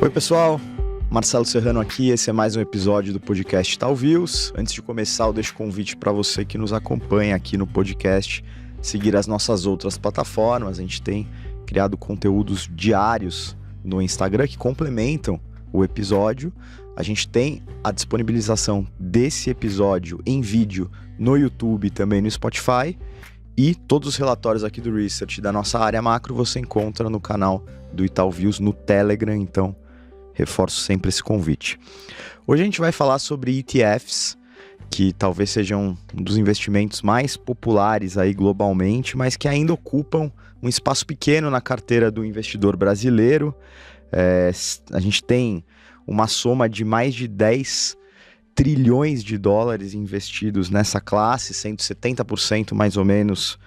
Oi pessoal, Marcelo Serrano aqui, esse é mais um episódio do podcast Tal Views. Antes de começar, eu deixo o convite para você que nos acompanha aqui no podcast, seguir as nossas outras plataformas. A gente tem criado conteúdos diários no Instagram que complementam o episódio. A gente tem a disponibilização desse episódio em vídeo no YouTube e também no Spotify. E todos os relatórios aqui do Research da nossa área macro você encontra no canal do Itaú Views no Telegram, então reforço sempre esse convite. Hoje a gente vai falar sobre ETFs, que talvez sejam um dos investimentos mais populares aí globalmente, mas que ainda ocupam um espaço pequeno na carteira do investidor brasileiro. A gente tem uma soma de mais de 10 trilhões de dólares investidos nessa classe, sendo 70% mais ou menos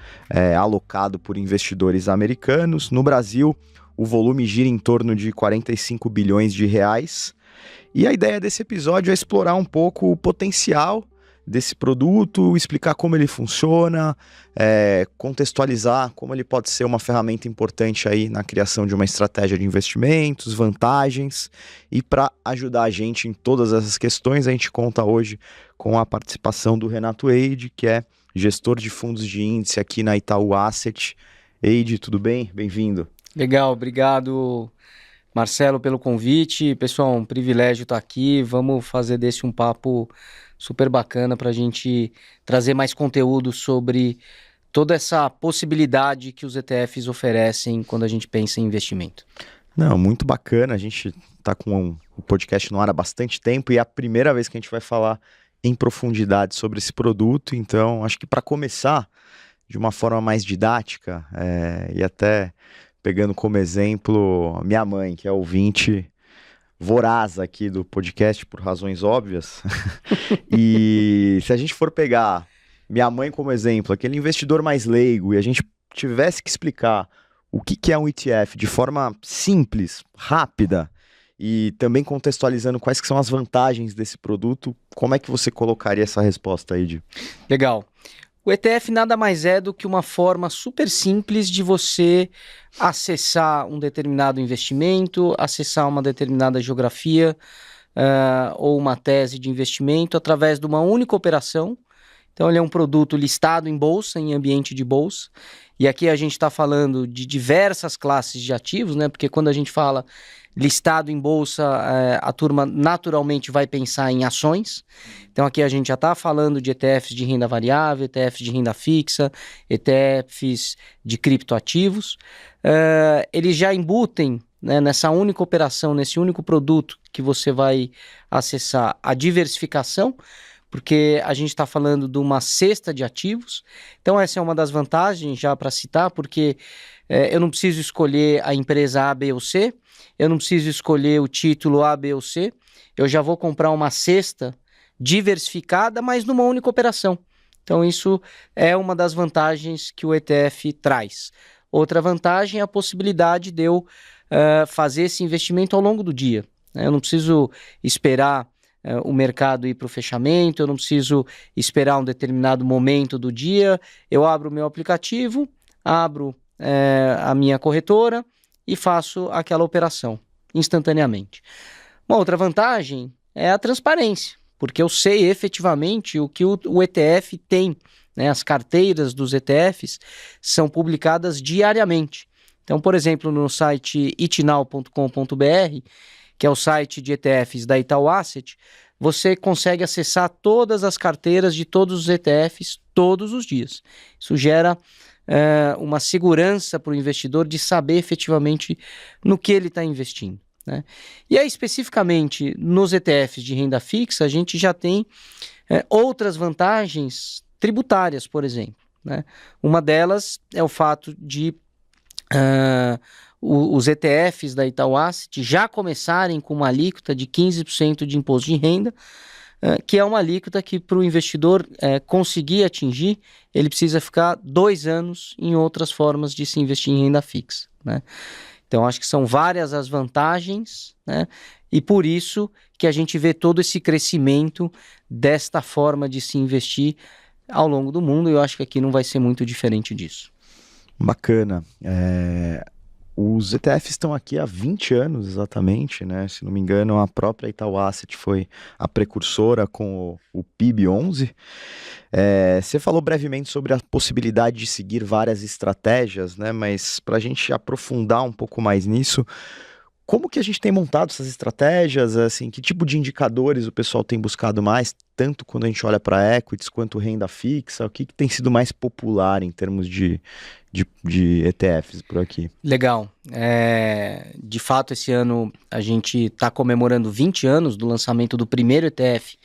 alocado por investidores americanos. No Brasil, o volume gira em torno de 45 bilhões de reais. E a ideia desse episódio é explorar um pouco o potencial desse produto, explicar como ele funciona, contextualizar como ele pode ser uma ferramenta importante aí na criação de uma estratégia de investimentos, vantagens. E para ajudar a gente em todas essas questões, a gente conta hoje com a participação do Renato Eide, que é gestor de fundos de índice aqui na Itaú Asset. Eide, tudo bem? Bem-vindo. Legal, obrigado Marcelo pelo convite. Pessoal, um privilégio estar aqui. Vamos fazer desse um papo super bacana para a gente trazer mais conteúdo sobre toda essa possibilidade que os ETFs oferecem quando a gente pensa em investimento. Não, muito bacana. A gente está com o podcast no ar há bastante tempo e é a primeira vez que a gente vai falar em profundidade sobre esse produto. Então, acho que para começar de uma forma mais didática e até pegando como exemplo minha mãe, que é ouvinte voraz aqui do podcast por razões óbvias. E se a gente for pegar minha mãe como exemplo, aquele investidor mais leigo, e a gente tivesse que explicar o que é um ETF de forma simples, rápida, e também contextualizando quais que são as vantagens desse produto, como é que você colocaria essa resposta aí, Di? Legal. O ETF nada mais é do que uma forma super simples de você acessar um determinado investimento, acessar uma determinada geografia ou uma tese de investimento através de uma única operação. Então ele é um produto listado em bolsa, em ambiente de bolsa. E aqui a gente está falando de diversas classes de ativos, né? Porque quando a gente fala listado em bolsa, a turma naturalmente vai pensar em ações. Então aqui a gente já está falando de ETFs de renda variável, ETFs de renda fixa, ETFs de criptoativos. Eles já embutem, né, nessa única operação, nesse único produto que você vai acessar, a diversificação, porque a gente está falando de uma cesta de ativos. Então essa é uma das vantagens já para citar, porque eu não preciso escolher a empresa A, B ou C, eu não preciso escolher o título A, B ou C, eu já vou comprar uma cesta diversificada, mas numa única operação. Então isso é uma das vantagens que o ETF traz. Outra vantagem é a possibilidade de eu fazer esse investimento ao longo do dia. Eu não preciso esperar o mercado ir para o fechamento, eu não preciso esperar um determinado momento do dia, eu abro o meu aplicativo, abro a minha corretora e faço aquela operação instantaneamente. Uma outra vantagem é a transparência, porque eu sei efetivamente o que o ETF tem, né? As carteiras dos ETFs são publicadas diariamente. Então, por exemplo, no site itnow.com.br, que é o site de ETFs da Itaú Asset, você consegue acessar todas as carteiras de todos os ETFs todos os dias. Isso gera uma segurança para o investidor de saber efetivamente no que ele está investindo, né? E aí, especificamente nos ETFs de renda fixa, a gente já tem outras vantagens tributárias, por exemplo, né? Uma delas é o fato de os ETFs da Itaú Asset já começarem com uma alíquota de 15% de imposto de renda, que é uma alíquota que para o investidor conseguir atingir, ele precisa ficar 2 anos em outras formas de se investir em renda fixa, né? Então, acho que são várias as vantagens, né? E por isso que a gente vê todo esse crescimento desta forma de se investir ao longo do mundo, e eu acho que aqui não vai ser muito diferente disso. Bacana. Os ETFs estão aqui há 20 anos exatamente, né? Se não me engano, a própria Itaú Asset foi a precursora com o PIB11. Você falou brevemente sobre a possibilidade de seguir várias estratégias, né? Mas para a gente aprofundar um pouco mais nisso, como que a gente tem montado essas estratégias? Assim, que tipo de indicadores o pessoal tem buscado mais, tanto quando a gente olha para equities quanto renda fixa? O que tem sido mais popular em termos de ETFs por aqui? Legal. De fato, esse ano a gente está comemorando 20 anos do lançamento do primeiro ETF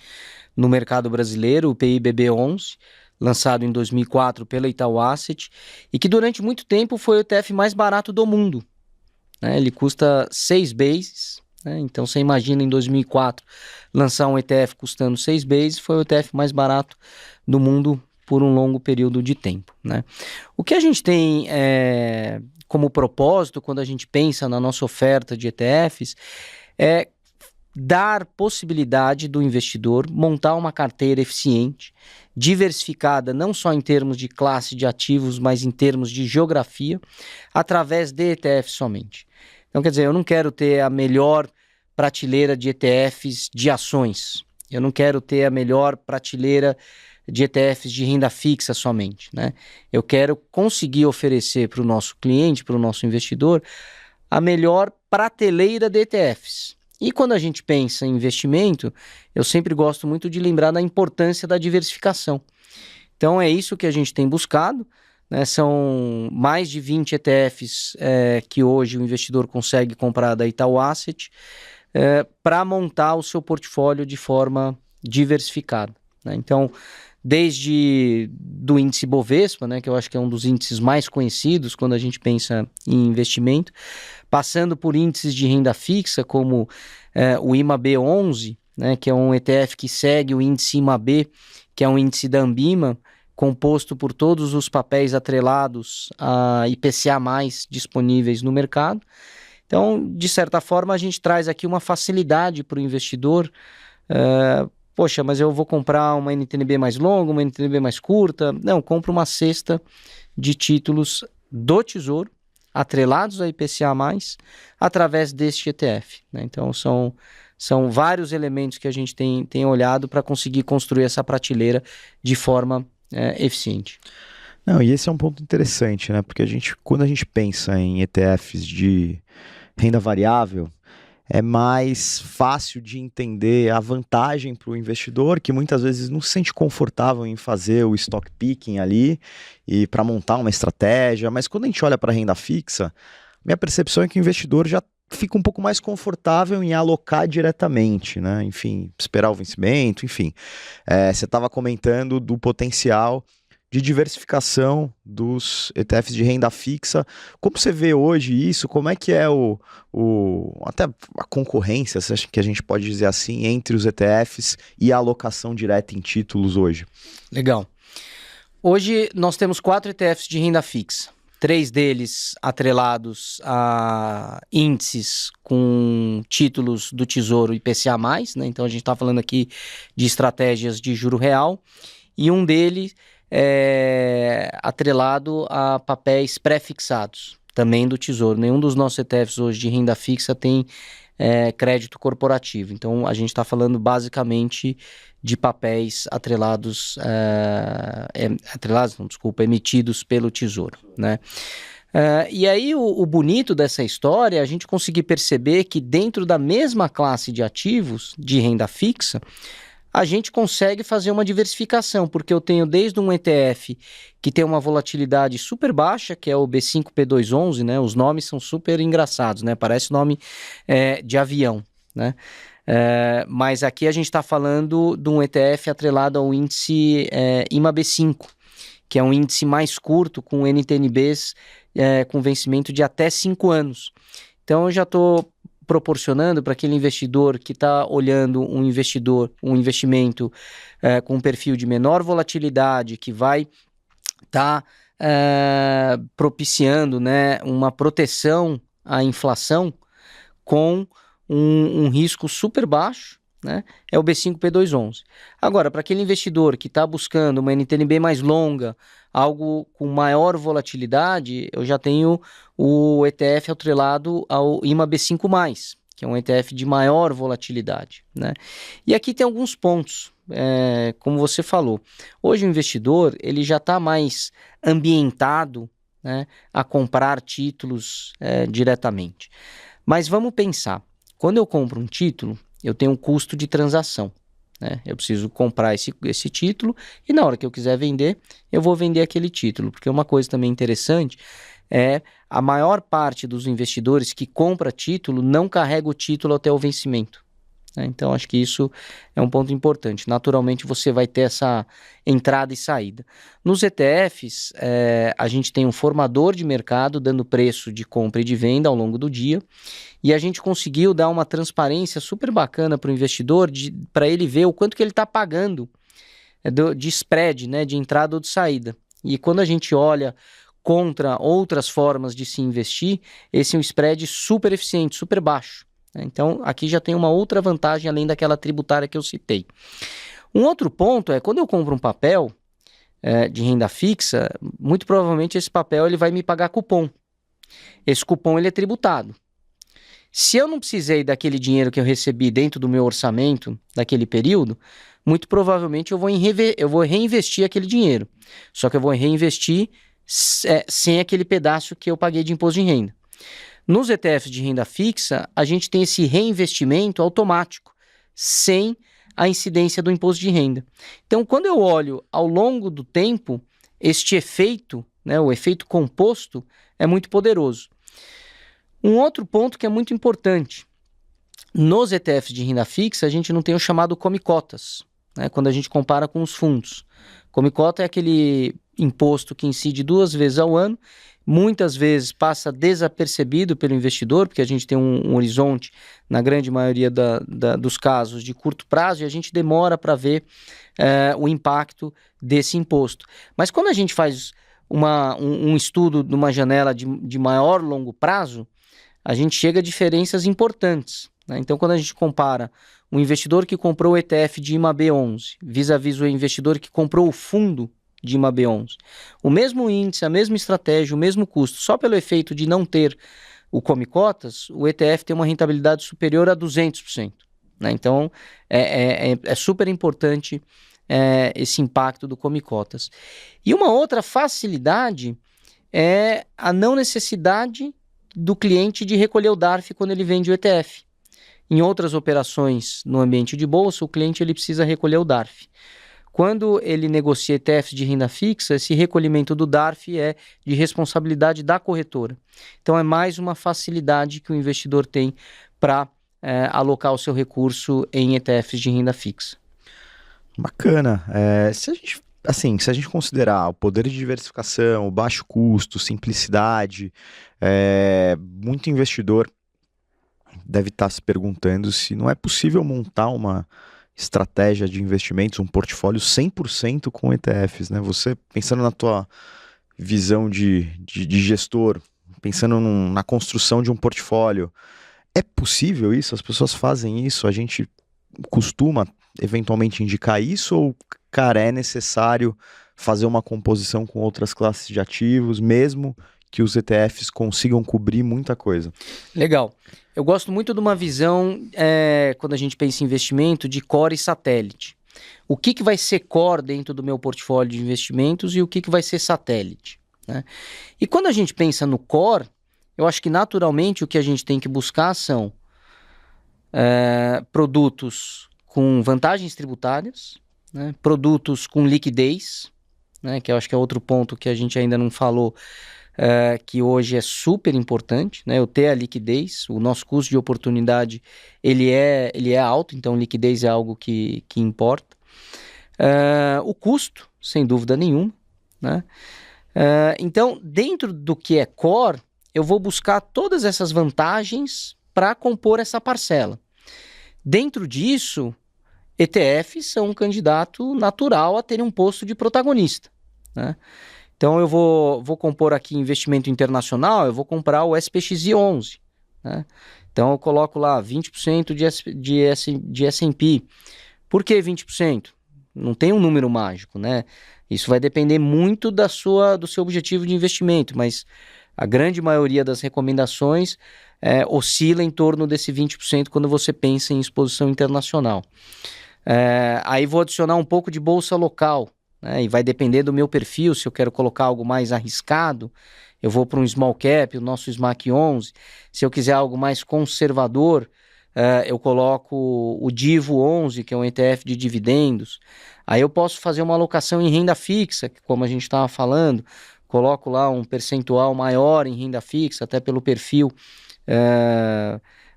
no mercado brasileiro, o PIBB11, lançado em 2004 pela Itaú Asset, e que durante muito tempo foi o ETF mais barato do mundo. Né? Ele custa 6 bases, né? Então você imagina em 2004 lançar um ETF custando 6 bases, foi o ETF mais barato do mundo por um longo período de tempo. Né? O que a gente tem como propósito quando a gente pensa na nossa oferta de ETFs é dar possibilidade do investidor montar uma carteira eficiente, diversificada não só em termos de classe de ativos, mas em termos de geografia, através de ETFs somente. Então, quer dizer, eu não quero ter a melhor prateleira de ETFs de ações, eu não quero ter a melhor prateleira de ETFs de renda fixa somente, né? Eu quero conseguir oferecer para o nosso cliente, para o nosso investidor, a melhor prateleira de ETFs. E quando a gente pensa em investimento, eu sempre gosto muito de lembrar da importância da diversificação. Então é isso que a gente tem buscado, né? São mais de 20 ETFs que hoje o investidor consegue comprar da Itaú Asset para montar o seu portfólio de forma diversificada. Né? Então, desde do índice Bovespa, né, que eu acho que é um dos índices mais conhecidos quando a gente pensa em investimento, passando por índices de renda fixa, como o IMAB11, né, que é um ETF que segue o índice IMAB, que é um índice da Ambima, composto por todos os papéis atrelados a IPCA+, disponíveis no mercado. Então, de certa forma, a gente traz aqui uma facilidade para o investidor. Poxa, mas eu vou comprar uma NTNB mais longa, uma NTNB mais curta. Não, compro uma cesta de títulos do Tesouro, atrelados a IPCA+, através deste ETF. Né? Então, são vários elementos que a gente tem olhado para conseguir construir essa prateleira de forma eficiente. Não, e esse é um ponto interessante, né? Porque quando a gente pensa em ETFs de renda variável, é mais fácil de entender a vantagem para o investidor, que muitas vezes não se sente confortável em fazer o stock picking ali e para montar uma estratégia. Mas quando a gente olha para a renda fixa, minha percepção é que o investidor já fica um pouco mais confortável em alocar diretamente, né? Enfim, esperar o vencimento, enfim. Você estava comentando do potencial de diversificação dos ETFs de renda fixa. Como você vê hoje isso? Como é que é até a concorrência, se acha que a gente pode dizer assim, entre os ETFs e a alocação direta em títulos hoje? Legal. Hoje nós temos 4 ETFs de renda fixa. 3 deles atrelados a índices com títulos do Tesouro IPCA+, né? Então a gente está falando aqui de estratégias de juro real. E um deles atrelado a papéis pré-fixados, também do Tesouro. Nenhum dos nossos ETFs hoje de renda fixa tem crédito corporativo. Então, a gente está falando basicamente de papéis emitidos pelo Tesouro, né? E aí, o bonito dessa história é a gente conseguir perceber que dentro da mesma classe de ativos de renda fixa, a gente consegue fazer uma diversificação, porque eu tenho desde um ETF que tem uma volatilidade super baixa, que é o B5P211, né? Os nomes são super engraçados, né? Parece nome de avião, né? Mas aqui a gente está falando de um ETF atrelado ao índice IMAB5, que é um índice mais curto, com NTNBs com vencimento de até 5 anos. Então eu já estou proporcionando para aquele investidor que está olhando um investimento com um perfil de menor volatilidade, que vai estar propiciando, né, uma proteção à inflação com um risco super baixo né, é o B5P211. Agora, para aquele investidor que está buscando uma NTNB mais longa, algo com maior volatilidade, eu já tenho o ETF atrelado ao IMA B5+, que é um ETF de maior volatilidade, né? E aqui tem alguns pontos, como você falou. Hoje o investidor ele já está mais ambientado, né, a comprar títulos diretamente. Mas vamos pensar, quando eu compro um título, eu tenho um custo de transação, né? Eu preciso comprar esse título e na hora que eu quiser vender, eu vou vender aquele título. Porque uma coisa também interessante é a maior parte dos investidores que compra título não carrega o título até o vencimento, né? Então, acho que isso é um ponto importante. Naturalmente, você vai ter essa entrada e saída. Nos ETFs, a gente tem um formador de mercado dando preço de compra e de venda ao longo do dia. E a gente conseguiu dar uma transparência super bacana para o investidor, para ele ver o quanto que ele está pagando de spread, né, de entrada ou de saída. E quando a gente olha contra outras formas de se investir, esse é um spread super eficiente, super baixo. Então, aqui já tem uma outra vantagem além daquela tributária que eu citei. Um outro ponto é, quando eu compro um papel de renda fixa, muito provavelmente esse papel ele vai me pagar cupom. Esse cupom ele é tributado. Se eu não precisei daquele dinheiro que eu recebi dentro do meu orçamento, daquele período, muito provavelmente eu vou reinvestir aquele dinheiro. Só que eu vou reinvestir sem aquele pedaço que eu paguei de imposto de renda. Nos ETFs de renda fixa, a gente tem esse reinvestimento automático, sem a incidência do imposto de renda. Então, quando eu olho ao longo do tempo, este efeito, né, o efeito composto, é muito poderoso. Um outro ponto que é muito importante, nos ETFs de renda fixa, a gente não tem o chamado come-cotas, né, quando a gente compara com os fundos. Come-cota é aquele imposto que incide 2 vezes ao ano, muitas vezes passa desapercebido pelo investidor, porque a gente tem um horizonte, na grande maioria dos casos, de curto prazo, e a gente demora para ver o impacto desse imposto. Mas quando a gente faz um estudo de uma janela de maior longo prazo, a gente chega a diferenças importantes, né? Então, quando a gente compara um investidor que comprou o ETF de IMA B11 vis-à-vis o investidor que comprou o fundo de IMA B11, o mesmo índice, a mesma estratégia, o mesmo custo, só pelo efeito de não ter o come-cotas, o ETF tem uma rentabilidade superior a 200%, né? Então, é super importante esse impacto do come-cotas. E uma outra facilidade é a não necessidade do cliente de recolher o DARF quando ele vende o ETF. Em outras operações no ambiente de bolsa, o cliente ele precisa recolher o DARF. Quando ele negocia ETFs de renda fixa, esse recolhimento do DARF é de responsabilidade da corretora. Então, é mais uma facilidade que o investidor tem para alocar o seu recurso em ETFs de renda fixa. Bacana. Se a gente considerar o poder de diversificação, o baixo custo, simplicidade, muito investidor deve estar se perguntando se não é possível montar uma estratégia de investimentos, um portfólio 100% com ETFs, né? Você, pensando na tua visão de gestor, pensando na construção de um portfólio, é possível isso? As pessoas fazem isso? A gente costuma eventualmente indicar isso ou, cara, é necessário fazer uma composição com outras classes de ativos, mesmo que os ETFs consigam cobrir muita coisa? Legal. Eu gosto muito de uma visão, quando a gente pensa em investimento, de core e satélite. O que vai ser core dentro do meu portfólio de investimentos e o que vai ser satélite, né? E quando a gente pensa no core, eu acho que naturalmente o que a gente tem que buscar são produtos com vantagens tributárias, né? Produtos com liquidez, né? Que eu acho que é outro ponto que a gente ainda não falou, que hoje é super importante, né? Eu ter a liquidez, o nosso custo de oportunidade ele é alto, então liquidez é algo que importa. O custo, sem dúvida nenhuma, né? Então, dentro do que é core, eu vou buscar todas essas vantagens para compor essa parcela. Dentro disso, ETFs são um candidato natural a ter um posto de protagonista, né? Então, eu vou compor aqui investimento internacional, eu vou comprar o SPXI11, né? Então eu coloco lá 20% de S&P. Por que 20%? Não tem um número mágico, né? Isso vai depender muito do seu objetivo de investimento, mas a grande maioria das recomendações oscila em torno desse 20% quando você pensa em exposição internacional. Aí vou adicionar um pouco de bolsa local, né? E vai depender do meu perfil, se eu quero colocar algo mais arriscado, eu vou para um small cap, o nosso SMAC 11. Se eu quiser algo mais conservador, eu coloco o Divo 11, que é um ETF de dividendos. Aí eu posso fazer uma alocação em renda fixa, como a gente estava falando, coloco lá um percentual maior em renda fixa, até pelo perfil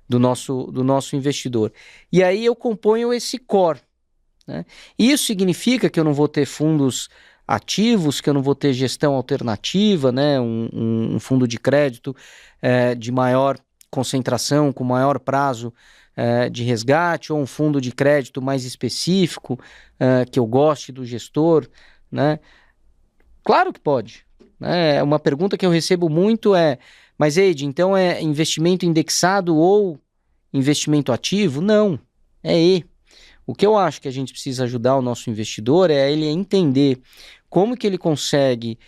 do nosso investidor. E aí eu componho esse core, né? Isso significa que eu não vou ter fundos ativos, que eu não vou ter gestão alternativa, né? Um fundo de crédito de maior concentração, com maior prazo de resgate, ou um fundo de crédito mais específico, que eu goste do gestor, né? Claro que pode, né? Uma pergunta que eu recebo muito mas Eide, então é investimento indexado ou investimento ativo? Não, é E. O que eu acho que a gente precisa ajudar o nosso investidor é ele a entender como que ele consegue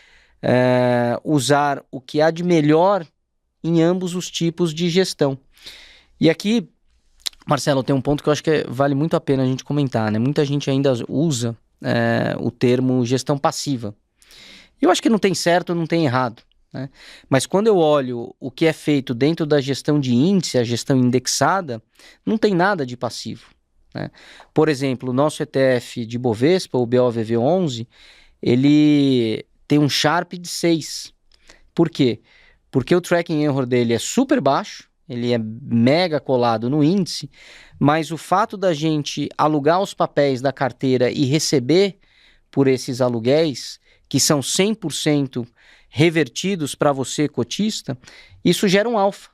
usar o que há de melhor em ambos os tipos de gestão. E aqui, Marcelo, tem um ponto que eu acho que vale muito a pena a gente comentar, né? Muita gente ainda usa o termo gestão passiva. Eu acho que não tem certo, não tem errado, né? Mas quando eu olho o que é feito dentro da gestão de índice, a gestão indexada, não tem nada de passivo, né? Por exemplo, o nosso ETF de Bovespa, o BOVV11, ele tem um Sharpe de 6. Por quê? Porque o tracking error dele é super baixo, ele é mega colado no índice, mas o fato da gente alugar os papéis da carteira e receber por esses aluguéis, que são 100% revertidos para você, cotista, isso gera um alfa.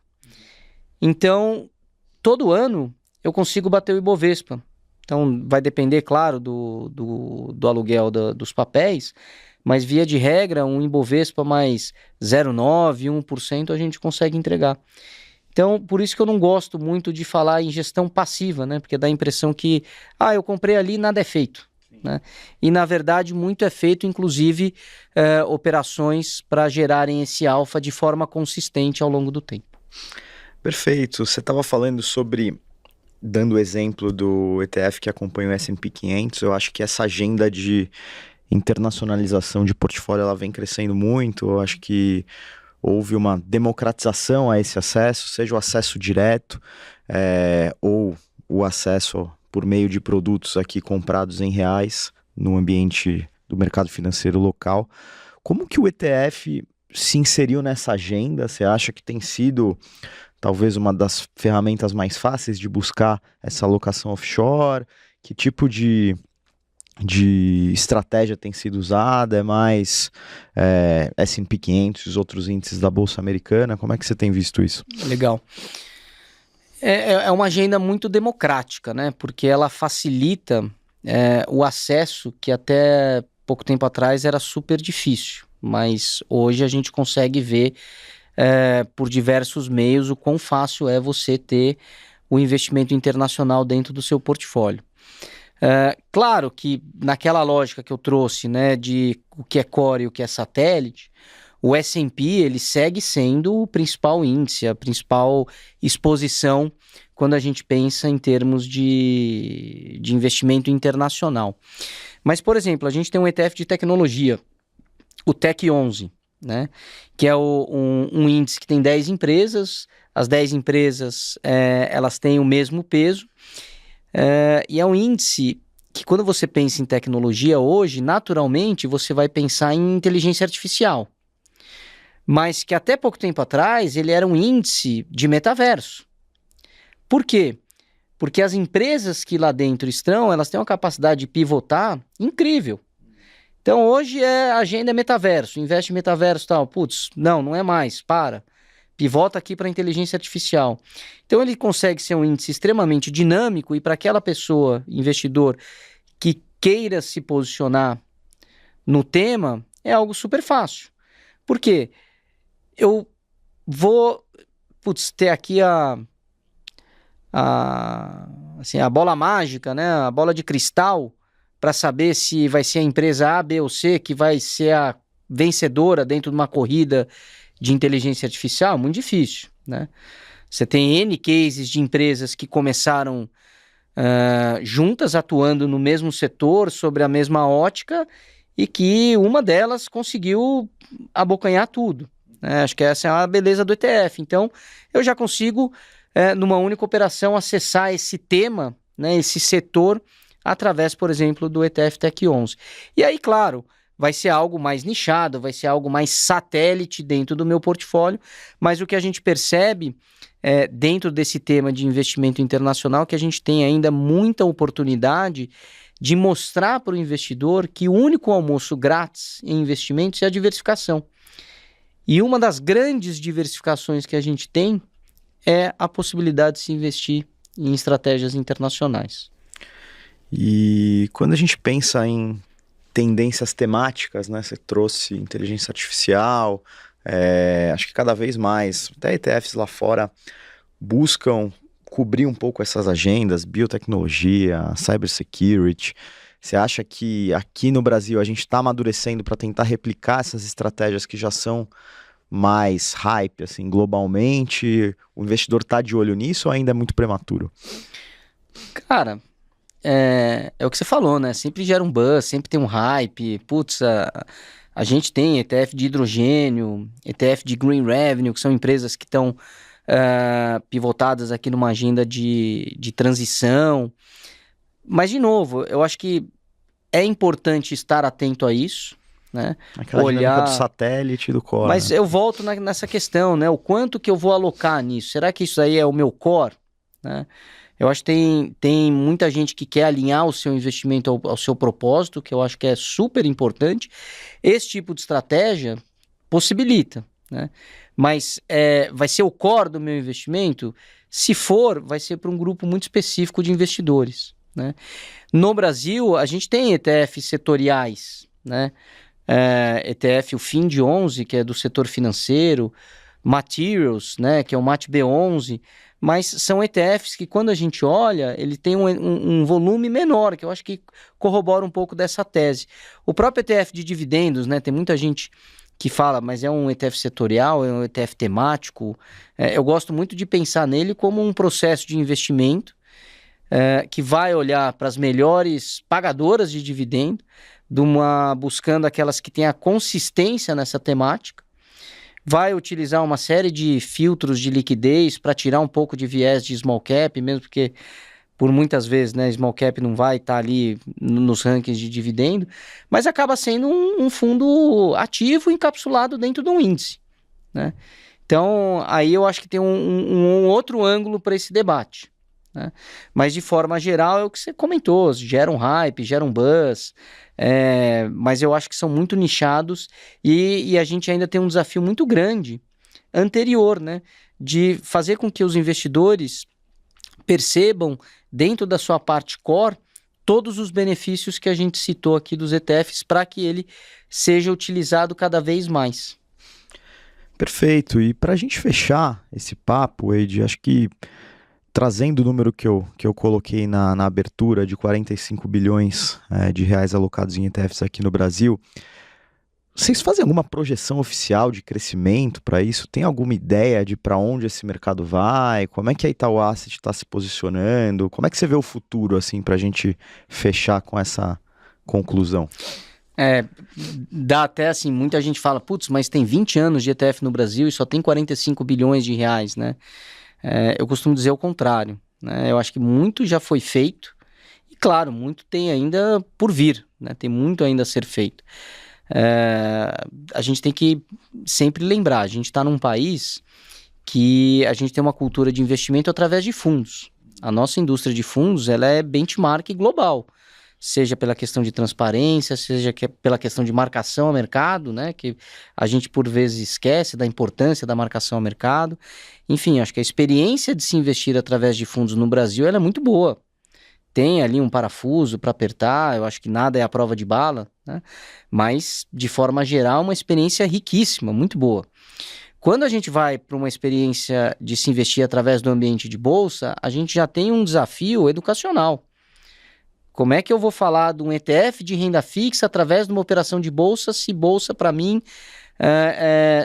Então, todo ano eu consigo bater o Ibovespa. Então, vai depender, claro, do aluguel dos papéis, mas via de regra, um Ibovespa mais 0,9%, 1% a gente consegue entregar. Então, por isso que eu não gosto muito de falar em gestão passiva, né? Porque dá a impressão que, eu comprei ali, nada é feito, né? E, na verdade, muito é feito, inclusive, operações para gerarem esse alfa de forma consistente ao longo do tempo. Perfeito. Você estava falando sobre, dando o exemplo do ETF que acompanha o S&P 500, eu acho que essa agenda de internacionalização de portfólio, ela vem crescendo muito. Eu acho que houve uma democratização a esse acesso, seja o acesso direto ou o acesso por meio de produtos aqui comprados em reais no ambiente do mercado financeiro local. Como que o ETF se inseriu nessa agenda? Você acha que tem sido talvez uma das ferramentas mais fáceis de buscar essa alocação offshore? Que tipo de estratégia tem sido usada? É mais S&P 500 e os outros índices da Bolsa Americana? Como é que você tem visto isso? Legal. É uma agenda muito democrática, né? Porque ela facilita o acesso que até pouco tempo atrás era super difícil. Mas hoje a gente consegue ver por diversos meios o quão fácil é você ter o investimento internacional dentro do seu portfólio. Claro que naquela lógica que eu trouxe, né, de o que é core e o que é satélite, o S&P ele segue sendo o principal índice, a principal exposição quando a gente pensa em termos de investimento internacional. Mas, por exemplo, a gente tem um ETF de tecnologia, o Tech 11, né, que é um índice que tem 10 empresas, as 10 empresas elas têm o mesmo peso, e é um índice que, quando você pensa em tecnologia hoje, naturalmente você vai pensar em inteligência artificial, mas que até pouco tempo atrás ele era um índice de metaverso. Por quê? Porque as empresas que lá dentro estão, elas têm uma capacidade de pivotar incrível. Então hoje a agenda é metaverso, investe em metaverso e tal. Putz, não é mais, pivota aqui para inteligência artificial. Então ele consegue ser um índice extremamente dinâmico, e para aquela pessoa, investidor, que queira se posicionar no tema, é algo super fácil. Por quê? Eu vou ter aqui assim, a bola mágica, né? A bola de cristal para saber se vai ser a empresa A, B ou C que vai ser a vencedora dentro de uma corrida de inteligência artificial, muito difícil, né? Você tem N cases de empresas que começaram juntas, atuando no mesmo setor, sobre a mesma ótica, e que uma delas conseguiu abocanhar tudo, né? Acho que essa é a beleza do ETF. Então, eu já consigo, numa única operação, acessar esse tema, né, esse setor, através, por exemplo, do ETF Tech 11. E aí, claro, vai ser algo mais nichado, vai ser algo mais satélite dentro do meu portfólio, mas o que a gente percebe dentro desse tema de investimento internacional, que a gente tem ainda muita oportunidade de mostrar para o investidor que o único almoço grátis em investimentos é a diversificação. E uma das grandes diversificações que a gente tem é a possibilidade de se investir em estratégias internacionais. E quando a gente pensa em tendências temáticas, né? Você trouxe inteligência artificial, acho que cada vez mais, até ETFs lá fora buscam cobrir um pouco essas agendas, biotecnologia, cybersecurity. Você acha que aqui no Brasil a gente está amadurecendo para tentar replicar essas estratégias que já são mais hype, assim, globalmente? O investidor está de olho nisso ou ainda é muito prematuro? Cara, é o que você falou, né? Sempre gera um buzz, sempre tem um hype. Putz, a gente tem ETF de hidrogênio, ETF de green revenue, que são empresas que estão pivotadas aqui numa agenda de transição. Mas, de novo, eu acho que é importante estar atento a isso, né? Aquela dinâmica do satélite e do core. Mas eu volto nessa questão, né? O quanto que eu vou alocar nisso? Será que isso aí é o meu core, né? Eu acho que tem muita gente que quer alinhar o seu investimento ao seu propósito, que eu acho que é super importante. Esse tipo de estratégia possibilita, né? Mas vai ser o core do meu investimento? Se for, vai ser para um grupo muito específico de investidores, né? No Brasil, a gente tem ETFs setoriais, né? ETF, o FIND 11, que é do setor financeiro, Materials, né, que é o MATB11, mas são ETFs que, quando a gente olha, ele tem um volume menor, que eu acho que corrobora um pouco dessa tese. O próprio ETF de dividendos, né, tem muita gente que fala, mas é um ETF setorial, é um ETF temático. Eu gosto muito de pensar nele como um processo de investimento que vai olhar para as melhores pagadoras de dividendo, buscando aquelas que têm a consistência nessa temática, vai utilizar uma série de filtros de liquidez para tirar um pouco de viés de small cap, mesmo porque por muitas vezes, né, small cap não vai estar ali nos rankings de dividendo, mas acaba sendo um fundo ativo encapsulado dentro de um índice, né? Então, aí eu acho que tem um outro ângulo para esse debate, né? Mas de forma geral é o que você comentou, gera um hype, gera um buzz, mas eu acho que são muito nichados e a gente ainda tem um desafio muito grande anterior, né, de fazer com que os investidores percebam dentro da sua parte core todos os benefícios que a gente citou aqui dos ETFs para que ele seja utilizado cada vez mais. Perfeito, e para a gente fechar esse papo, Wade, acho que trazendo o número que eu coloquei na abertura de 45 bilhões de reais alocados em ETFs aqui no Brasil, vocês fazem alguma projeção oficial de crescimento para isso? Tem alguma ideia de para onde esse mercado vai? Como é que a Itaú Asset está se posicionando? Como é que você vê o futuro, assim, para a gente fechar com essa conclusão? Dá até assim, muita gente fala, putz, mas tem 20 anos de ETF no Brasil e só tem 45 bilhões de reais, né? Eu costumo dizer o contrário, né? Eu acho que muito já foi feito e, claro, muito tem ainda por vir, né? Tem muito ainda a ser feito. A gente tem que sempre lembrar, a gente está num país que a gente tem uma cultura de investimento através de fundos. A nossa indústria de fundos, ela é benchmark global, seja pela questão de transparência, seja pela questão de marcação ao mercado, né, que a gente por vezes esquece da importância da marcação ao mercado. Enfim, acho que a experiência de se investir através de fundos no Brasil, ela é muito boa. Tem ali um parafuso para apertar, eu acho que nada é a prova de bala, né? Mas, de forma geral, uma experiência riquíssima, muito boa. Quando a gente vai para uma experiência de se investir através do ambiente de bolsa, a gente já tem um desafio educacional. Como é que eu vou falar de um ETF de renda fixa através de uma operação de bolsa, se bolsa, para mim,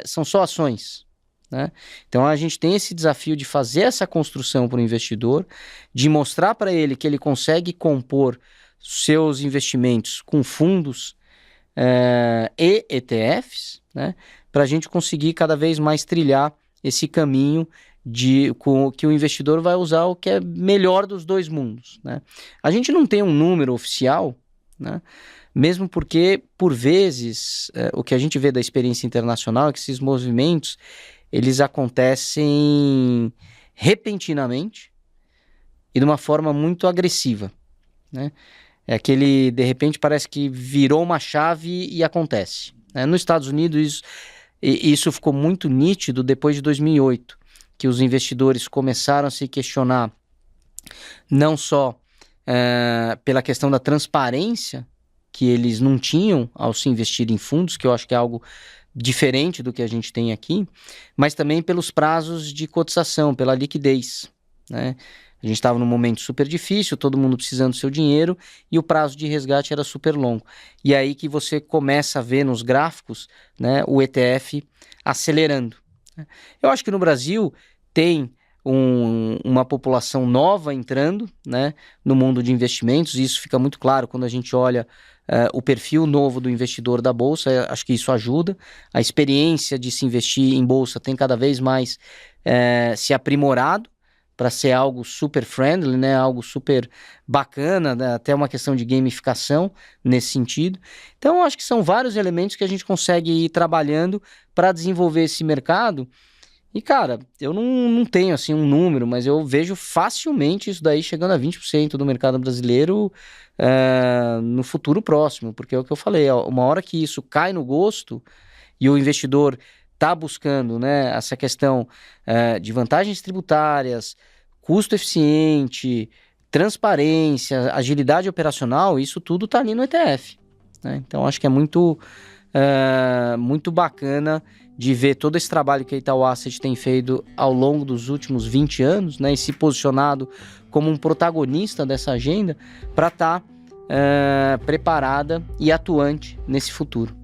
são só ações, né? Então, a gente tem esse desafio de fazer essa construção para o investidor, de mostrar para ele que ele consegue compor seus investimentos com fundos e ETFs, né? Para a gente conseguir cada vez mais trilhar esse caminho que o investidor vai usar o que é melhor dos dois mundos, né? A gente não tem um número oficial, né? Mesmo porque, por vezes, o que a gente vê da experiência internacional é que esses movimentos, eles acontecem repentinamente e de uma forma muito agressiva, né? É aquele, de repente, parece que virou uma chave e acontece, né? Nos Estados Unidos, isso ficou muito nítido depois de 2008, que os investidores começaram a se questionar não só pela questão da transparência que eles não tinham ao se investir em fundos, que eu acho que é algo diferente do que a gente tem aqui, mas também pelos prazos de cotização, pela liquidez, né? A gente estava num momento super difícil, todo mundo precisando do seu dinheiro e o prazo de resgate era super longo. E aí que você começa a ver nos gráficos, né, o ETF acelerando. Eu acho que no Brasil tem uma população nova entrando, né, no mundo de investimentos, e isso fica muito claro quando a gente olha o perfil novo do investidor da Bolsa. Acho que isso ajuda. A experiência de se investir em Bolsa tem cada vez mais se aprimorado para ser algo super friendly, né, algo super bacana, né, até uma questão de gamificação nesse sentido. Então, acho que são vários elementos que a gente consegue ir trabalhando para desenvolver esse mercado. E, cara, eu não tenho assim um número, mas eu vejo facilmente isso daí chegando a 20% do mercado brasileiro no futuro próximo, porque é o que eu falei, uma hora que isso cai no gosto e o investidor está buscando, né, essa questão de vantagens tributárias, custo eficiente, transparência, agilidade operacional, isso tudo está ali no ETF, né? Então, acho que é muito bacana de ver todo esse trabalho que a Itaú Asset tem feito ao longo dos últimos 20 anos, né, e se posicionado como um protagonista dessa agenda para estar preparada e atuante nesse futuro.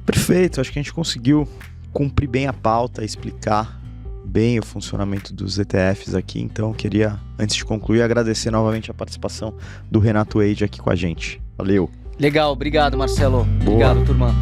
Perfeito, acho que a gente conseguiu cumprir bem a pauta, explicar bem o funcionamento dos ETFs aqui. Então, queria, antes de concluir, agradecer novamente a participação do Renato Eide aqui com a gente. Valeu! Legal, obrigado, Marcelo. Boa. Obrigado, turma.